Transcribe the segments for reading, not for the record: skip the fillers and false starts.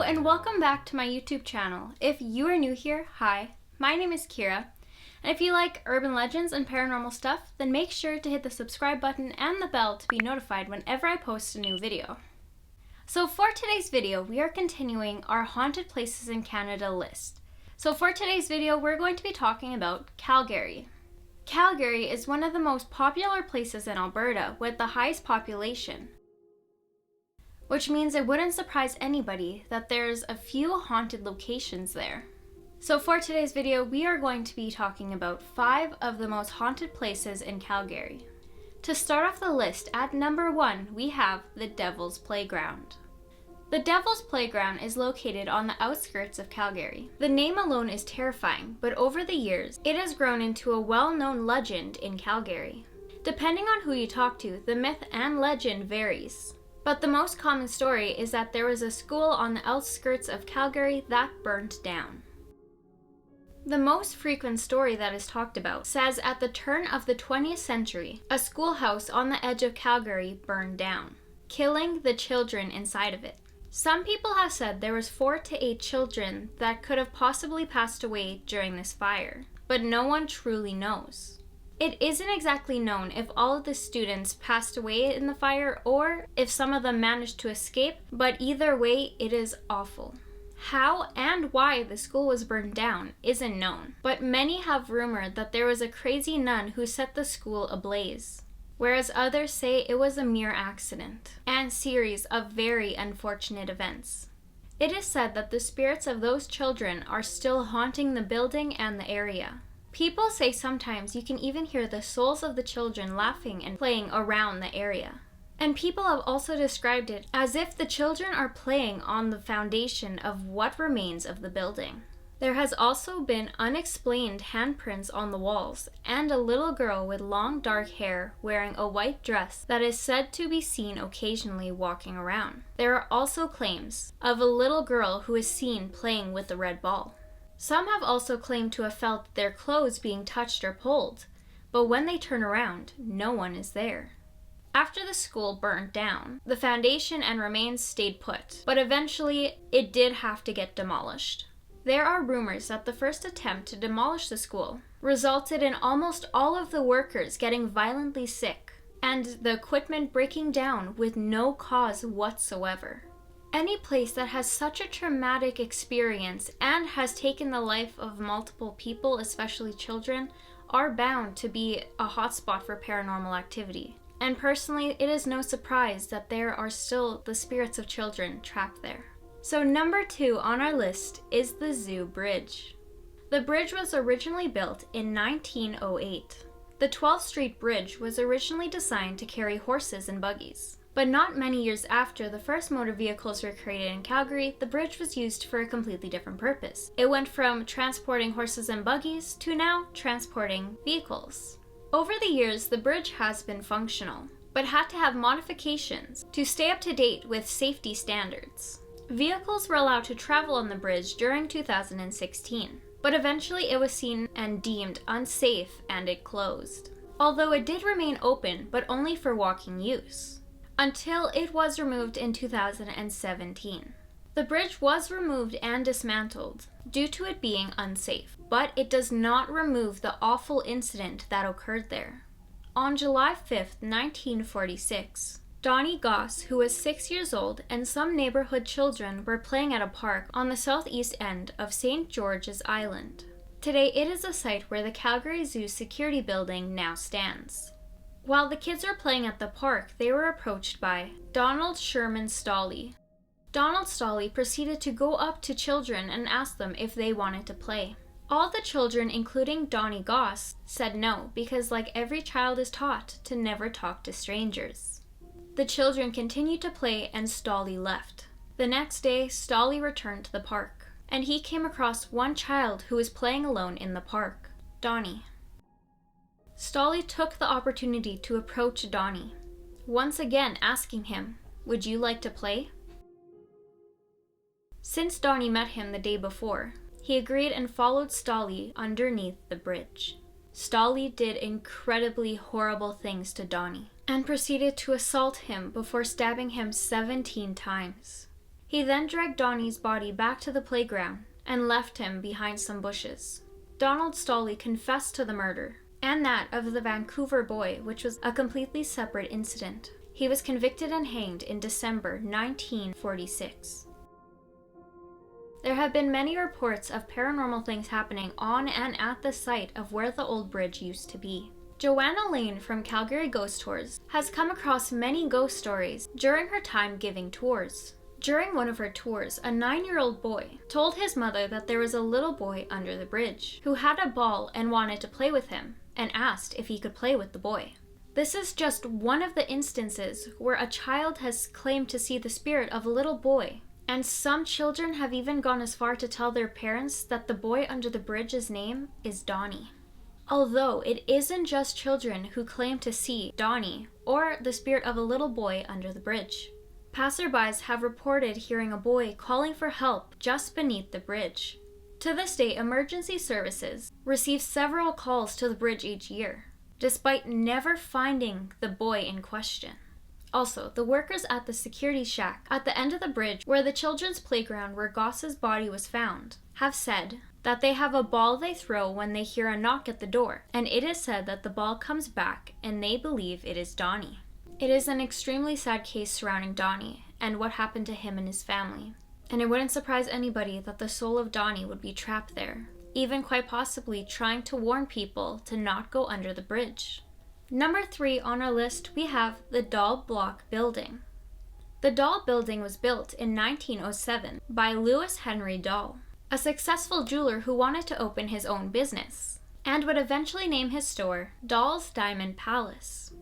and welcome back to my YouTube channel. If you are new here, hi, my name is Keera, and if you like urban legends and paranormal stuff, then make sure to hit the subscribe button and the bell to be notified whenever I post a new video. So for today's video, we are continuing our haunted places in Canada list. So for today's video, we're going to be talking about Calgary. Calgary is one of the most popular places in Alberta with the highest population, which means it wouldn't surprise anybody that there's a few haunted locations there. So for today's video, we are going to be talking about 5 of the most haunted places in Calgary. To start off the list, at number 1, we have the Devil's Playground. The Devil's Playground is located on the outskirts of Calgary. The name alone is terrifying, but over the years, it has grown into a well-known legend in Calgary. Depending on who you talk to, the myth and legend varies. But the most common story is that there was a school on the outskirts of Calgary that burnt down. The most frequent story that is talked about says at the turn of the 20th century, a schoolhouse on the edge of Calgary burned down, killing the children inside of it. Some people have said there was 4 to 8 children that could have possibly passed away during this fire, but no one truly knows. It isn't exactly known if all of the students passed away in the fire or if some of them managed to escape, but either way, it is awful. How and why the school was burned down isn't known, but many have rumored that there was a crazy nun who set the school ablaze, whereas others say it was a mere accident and series of very unfortunate events. It is said that the spirits of those children are still haunting the building and the area. People say sometimes you can even hear the souls of the children laughing and playing around the area. And people have also described it as if the children are playing on the foundation of what remains of the building. There has also been unexplained handprints on the walls, and a little girl with long dark hair wearing a white dress that is said to be seen occasionally walking around. There are also claims of a little girl who is seen playing with a red ball. Some have also claimed to have felt their clothes being touched or pulled, but when they turn around, no one is there. After the school burnt down, the foundation and remains stayed put, but eventually it did have to get demolished. There are rumors that the first attempt to demolish the school resulted in almost all of the workers getting violently sick, and the equipment breaking down with no cause whatsoever. Any place that has such a traumatic experience and has taken the life of multiple people, especially children, are bound to be a hotspot for paranormal activity. And personally, it is no surprise that there are still the spirits of children trapped there. So number 2 on our list is the Zoo Bridge. The bridge was originally built in 1908. The 12th Street Bridge was originally designed to carry horses and buggies. But not many years after the first motor vehicles were created in Calgary, the bridge was used for a completely different purpose. It went from transporting horses and buggies to now transporting vehicles. Over the years, the bridge has been functional, but had to have modifications to stay up to date with safety standards. Vehicles were allowed to travel on the bridge during 2016, but eventually it was seen and deemed unsafe and it closed. Although it did remain open, but only for walking use, until it was removed in 2017. The bridge was removed and dismantled due to it being unsafe, but it does not remove the awful incident that occurred there. On July 5th, 1946, Donnie Goss, who was 6 years old, and some neighborhood children were playing at a park on the southeast end of St. George's Island. Today, it is a site where the Calgary Zoo security building now stands. While the kids were playing at the park, they were approached by Donald Sherman Stolley. Donald Stolley proceeded to go up to children and ask them if they wanted to play. All the children, including Donnie Goss, said no, because like every child is taught to never talk to strangers. The children continued to play and Stolley left. The next day, Stolley returned to the park, and he came across one child who was playing alone in the park, Donnie. Stolley took the opportunity to approach Donnie, once again asking him, "Would you like to play?" Since Donnie met him the day before, he agreed and followed Stolley underneath the bridge. Stolley did incredibly horrible things to Donnie and proceeded to assault him before stabbing him 17 times. He then dragged Donnie's body back to the playground and left him behind some bushes. Donald Stolley confessed to the murder, and that of the Vancouver boy, which was a completely separate incident. He was convicted and hanged in December 1946. There have been many reports of paranormal things happening on and at the site of where the old bridge used to be. Joanna Lane from Calgary Ghost Tours has come across many ghost stories during her time giving tours. During one of her tours, a 9-year-old boy told his mother that there was a little boy under the bridge who had a ball and wanted to play with him, and asked if he could play with the boy. This is just one of the instances where a child has claimed to see the spirit of a little boy, and some children have even gone as far to tell their parents that the boy under the bridge's name is Donnie. Although it isn't just children who claim to see Donnie or the spirit of a little boy under the bridge. Passerbys have reported hearing a boy calling for help just beneath the bridge. To this day, emergency services receive several calls to the bridge each year, despite never finding the boy in question. Also, the workers at the security shack at the end of the bridge where the children's playground where Goss's body was found have said that they have a ball they throw when they hear a knock at the door, and it is said that the ball comes back and they believe it is Donnie. It is an extremely sad case surrounding Donnie and what happened to him and his family, and it wouldn't surprise anybody that the soul of Donnie would be trapped there, even quite possibly trying to warn people to not go under the bridge. Number 3 on our list, we have the Doll Block Building. The Doll Building was built in 1907 by Lewis Henry Doll, a successful jeweler who wanted to open his own business, and would eventually name his store Doll's Diamond Palace.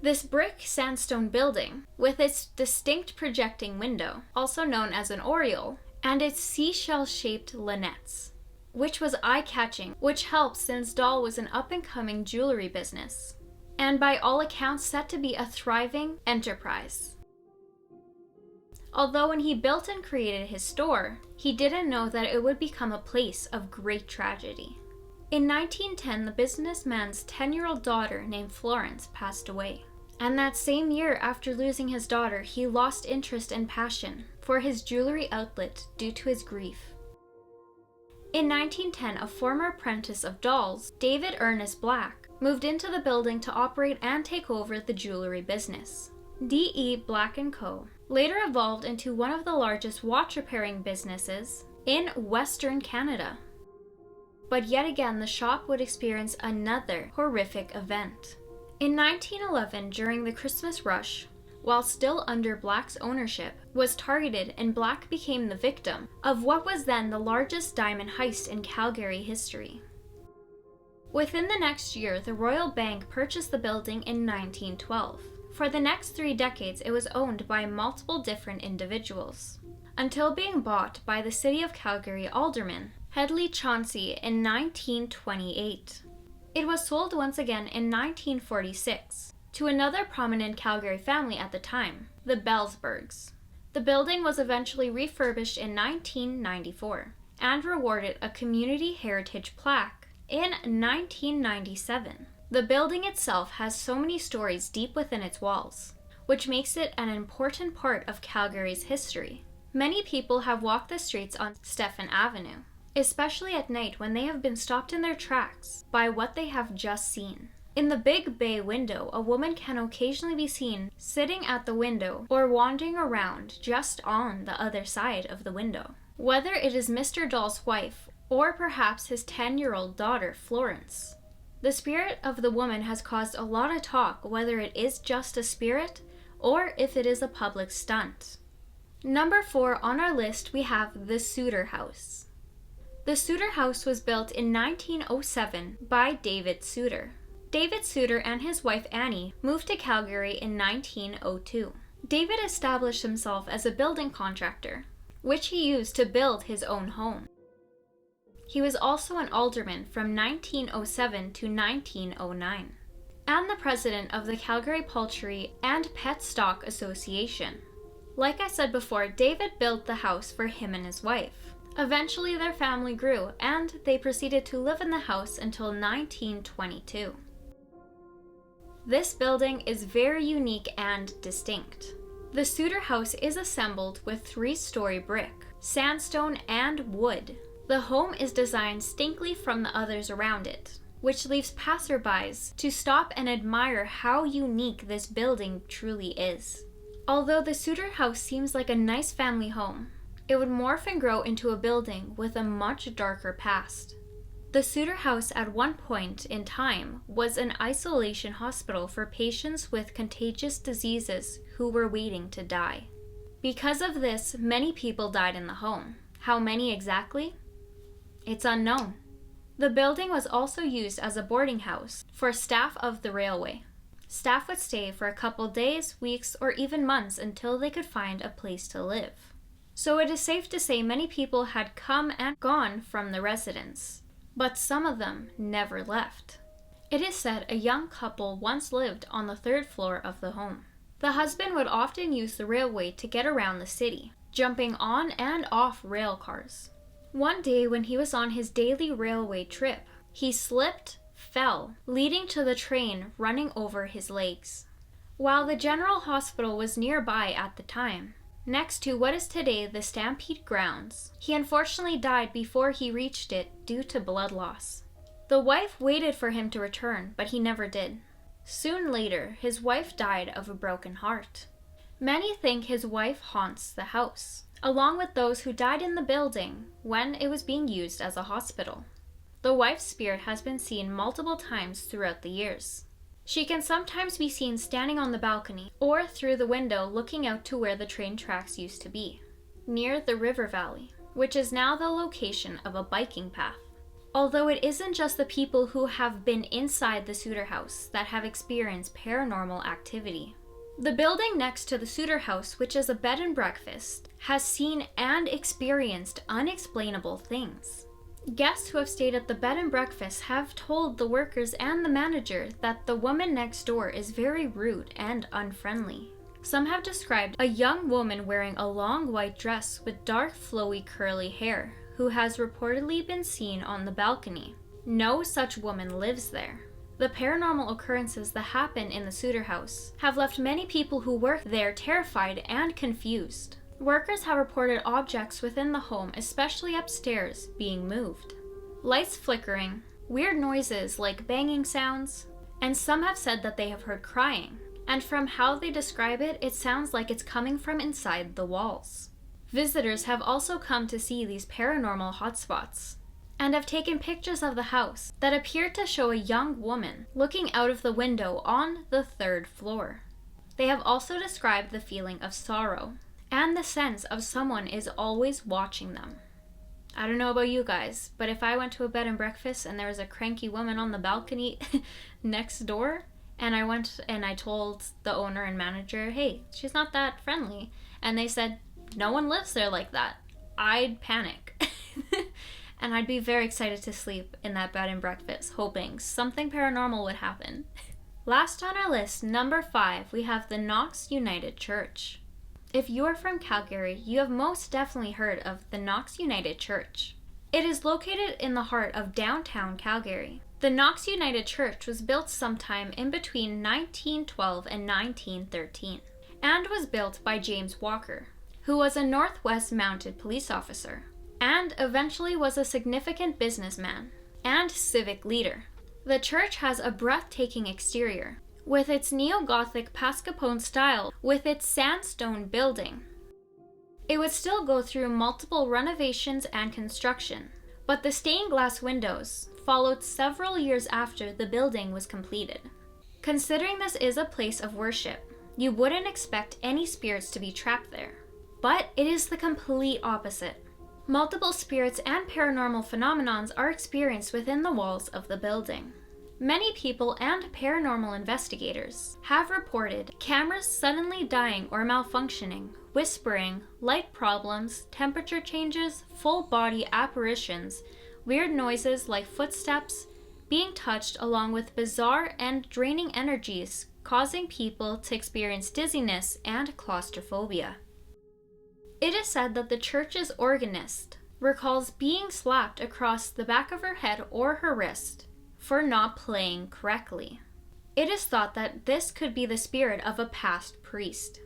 This brick sandstone building, with its distinct projecting window, also known as an oriole, and its seashell-shaped lunettes, which was eye-catching, which helped since Doll was an up-and-coming jewelry business, and by all accounts set to be a thriving enterprise. Although when he built and created his store, he didn't know that it would become a place of great tragedy. In 1910, the businessman's 10-year-old daughter named Florence passed away. And that same year, after losing his daughter, he lost interest and passion for his jewelry outlet due to his grief. In 1910, a former apprentice of Doll's, David Ernest Black, moved into the building to operate and take over the jewelry business. D.E. Black & Co. later evolved into one of the largest watch repairing businesses in Western Canada. But yet again, the shop would experience another horrific event. In 1911, during the Christmas rush, while still under Black's ownership, was targeted and Black became the victim of what was then the largest diamond heist in Calgary history. Within the next year, the Royal Bank purchased the building in 1912. For the next 3 decades, it was owned by multiple different individuals, until being bought by the City of Calgary alderman, Hedley Chauncey, in 1928. It was sold once again in 1946 to another prominent Calgary family at the time, the Bellsbergs. The building was eventually refurbished in 1994 and rewarded a Community Heritage plaque in 1997. The building itself has so many stories deep within its walls, which makes it an important part of Calgary's history. Many people have walked the streets on Stephen Avenue, especially at night when they have been stopped in their tracks by what they have just seen. In the big bay window, a woman can occasionally be seen sitting at the window or wandering around just on the other side of the window. Whether it is Mr. Doll's wife or perhaps his 10-year-old daughter, Florence. The spirit of the woman has caused a lot of talk whether it is just a spirit or if it is a public stunt. Number 4 on our list, we have the Suitor House. The Suitor House was built in 1907 by David Suitor. David Suitor and his wife Annie moved to Calgary in 1902. David established himself as a building contractor, which he used to build his own home. He was also an alderman from 1907 to 1909, and the president of the Calgary Poultry and Pet Stock Association. Like I said before, David built the house for him and his wife. Eventually their family grew, and they proceeded to live in the house until 1922. This building is very unique and distinct. The Suitor House is assembled with 3-story brick, sandstone, and wood. The home is designed distinctly from the others around it, which leaves passerbys to stop and admire how unique this building truly is. Although the Suitor House seems like a nice family home, it would morph and grow into a building with a much darker past. The Suitor House at one point in time was an isolation hospital for patients with contagious diseases who were waiting to die. Because of this, many people died in the home. How many exactly? It's unknown. The building was also used as a boarding house for staff of the railway. Staff would stay for a couple days, weeks, or even months until they could find a place to live. So it is safe to say many people had come and gone from the residence, but some of them never left. It is said a young couple once lived on the 3rd floor of the home. The husband would often use the railway to get around the city, jumping on and off rail cars. One day when he was on his daily railway trip, he slipped, fell, leading to the train running over his legs. While the general hospital was nearby at the time, next to what is today the Stampede grounds, he unfortunately died before he reached it due to blood loss. The wife waited for him to return, but he never did. Soon later, his wife died of a broken heart. Many think his wife haunts the house, along with those who died in the building when it was being used as a hospital. The wife's spirit has been seen multiple times throughout the years. She can sometimes be seen standing on the balcony or through the window looking out to where the train tracks used to be, near the river valley, which is now the location of a biking path. Although it isn't just the people who have been inside the Suitor House that have experienced paranormal activity. The building next to the Suitor House, which is a bed and breakfast, has seen and experienced unexplainable things. Guests who have stayed at the bed and breakfast have told the workers and the manager that the woman next door is very rude and unfriendly. Some have described a young woman wearing a long white dress with dark flowy curly hair who has reportedly been seen on the balcony. No such woman lives there. The paranormal occurrences that happen in the Suitor House have left many people who work there terrified and confused. Workers have reported objects within the home, especially upstairs, being moved. Lights flickering, weird noises like banging sounds, and some have said that they have heard crying. And from how they describe it, it sounds like it's coming from inside the walls. Visitors have also come to see these paranormal hotspots, and have taken pictures of the house that appear to show a young woman looking out of the window on the 3rd floor. They have also described the feeling of sorrow, and the sense of someone is always watching them. I don't know about you guys, but if I went to a bed and breakfast and there was a cranky woman on the balcony next door, and I went and I told the owner and manager, hey, she's not that friendly, and they said, no one lives there like that, I'd panic. And I'd be very excited to sleep in that bed and breakfast, hoping something paranormal would happen. Last on our list, number 5, we have the Knox United Church. If you are from Calgary, you have most definitely heard of the Knox United Church. It is located in the heart of downtown Calgary. The Knox United Church was built sometime in between 1912 and 1913, and was built by James Walker, who was a Northwest Mounted Police officer, and eventually was a significant businessman and civic leader. The church has a breathtaking exterior, with its neo-Gothic Pascapone style with its sandstone building. It would still go through multiple renovations and construction, but the stained glass windows followed several years after the building was completed. Considering this is a place of worship, you wouldn't expect any spirits to be trapped there, but it is the complete opposite. Multiple spirits and paranormal phenomenons are experienced within the walls of the building. Many people and paranormal investigators have reported cameras suddenly dying or malfunctioning, whispering, light problems, temperature changes, full body apparitions, weird noises like footsteps, being touched, along with bizarre and draining energies, causing people to experience dizziness and claustrophobia. It is said that the church's organist recalls being slapped across the back of her head or her wrist for not playing correctly. It is thought that this could be the spirit of a past priest.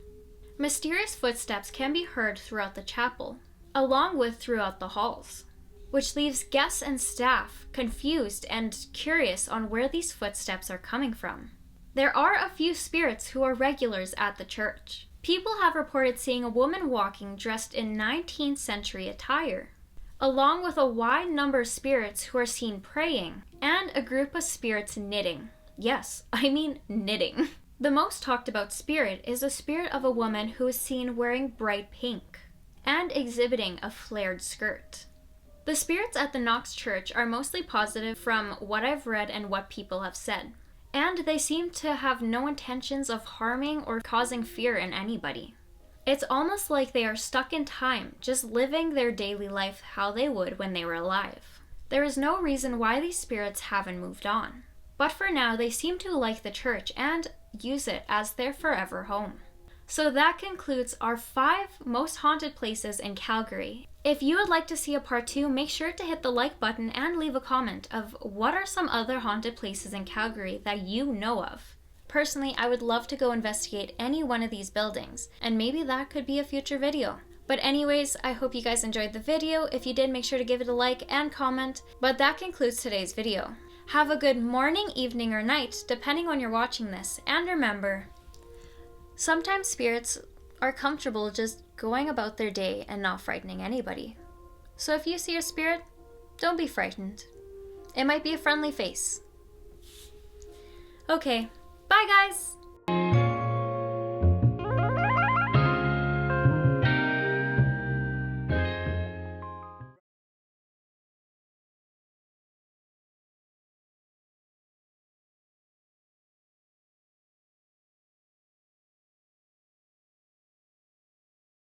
Mysterious footsteps can be heard throughout the chapel, along with throughout the halls, which leaves guests and staff confused and curious on where these footsteps are coming from. There are a few spirits who are regulars at the church. People have reported seeing a woman walking dressed in 19th century attire, along with a wide number of spirits who are seen praying, and a group of spirits knitting. Yes, I mean knitting. The most talked about spirit is the spirit of a woman who is seen wearing bright pink and exhibiting a flared skirt. The spirits at the Knox Church are mostly positive from what I've read and what people have said, and they seem to have no intentions of harming or causing fear in anybody. It's almost like they are stuck in time, just living their daily life how they would when they were alive. There is no reason why these spirits haven't moved on, but for now they seem to like the church and use it as their forever home. So that concludes our 5 most haunted places in Calgary. If you would like to see a part 2, make sure to hit the like button and leave a comment of what are some other haunted places in Calgary that you know of. Personally, I would love to go investigate any one of these buildings, and maybe that could be a future video. But anyways, I hope you guys enjoyed the video. If you did, make sure to give it a like and comment. But that concludes today's video. Have a good morning, evening, or night, depending on you're watching this. And remember, sometimes spirits are comfortable just going about their day and not frightening anybody. So if you see a spirit, don't be frightened. It might be a friendly face. Okay, bye guys!